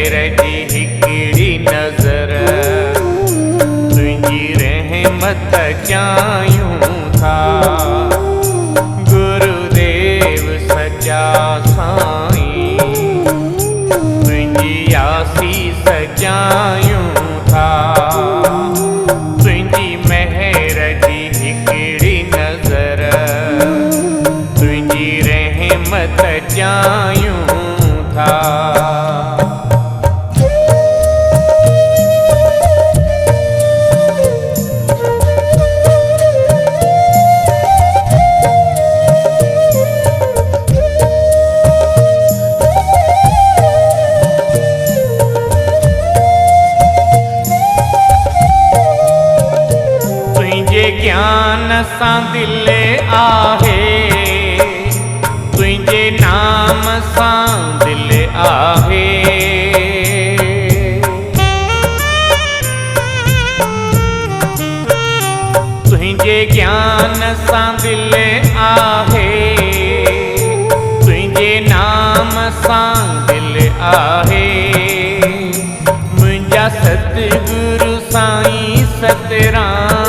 महर जी हिकिड़ी नज़र तुंहिंजी रहमत चाहियूं था। गुरुदेव सच्चा साईं तुंहिंजी आसीस चाहियूं था। तुंहिंजी महर जी हिकिड़ी नज़र तुंहिंजी रहमत चाहियूं था। ज्ञान सां दिल आहे तुंहिंजे नाम सां दिल आहे। तुंहिंजे ज्ञान सां दिल आहे तुंहिंजे नाम सां दिल आहे। मुंहिंजा सतगुरु साईं सतराम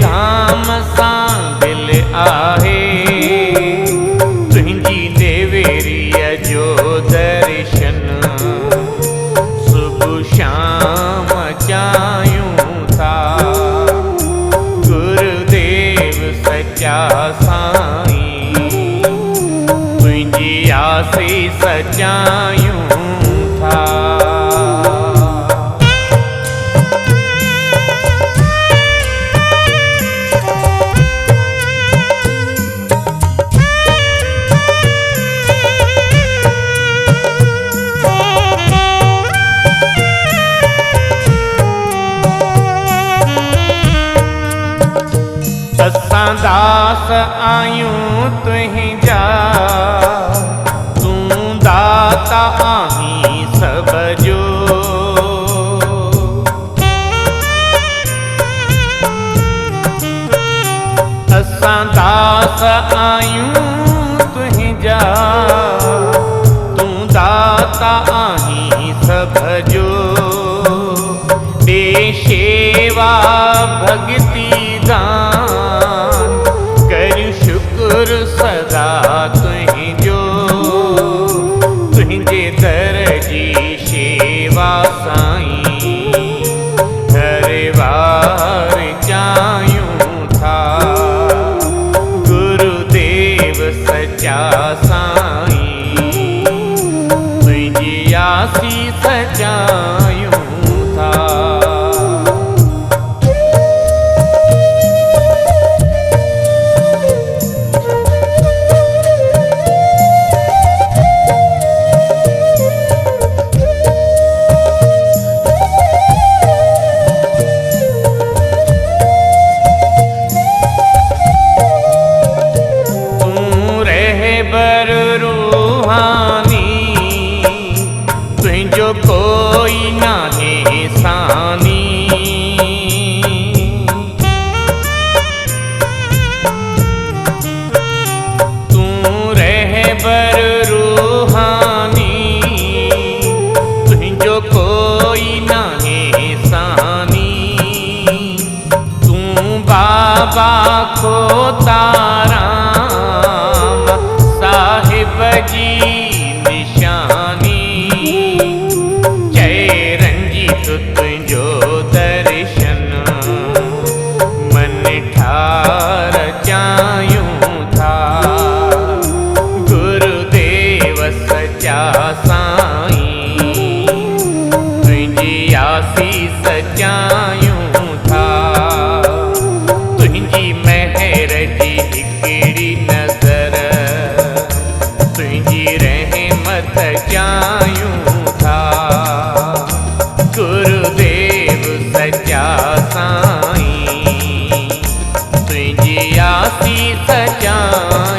धाम सां दिल आहे। तुंहिंजी देवेरीअ जो दर्शन सुबुह शाम चाहियूं था। गुरुदेव सच्चा साईं तुंहिंजी आसीस चाहियूं था। असां दास आयूं तुंहिंजा तूं दाता आहीं सब जो। असां दास आयूं तुंहिंजा तूं दाता आहीं सब जो। दे शेवा भगती दान कर शुक्र सदा तुंहिंजो। तुंहिंजे दर जी शेवा साईं हर वार चाहियूं था। गुरुदेव सच्चा साईं तुंहिंजी आसीस चाहियूं था। तुंहिंजो कोई नाहे सानी। तूं रहबर रूहानी तुंहिंजो कोई नाहे सानी। तूं बाबा को ताराम साहिब जी निशानी। तुंहिंजो दर्शन मन ठार चाहियूं था। गुरुदेव सच्चा साईं तुंहिंजी आसीस चाहियूं था। तुंहिंजी महर जी हिकिड़ी नज़र तुंहिंजी रहमत चाहियूं था। गुरुदेव सच्चा साईं तुंहिंजी आसीस चाहियूं।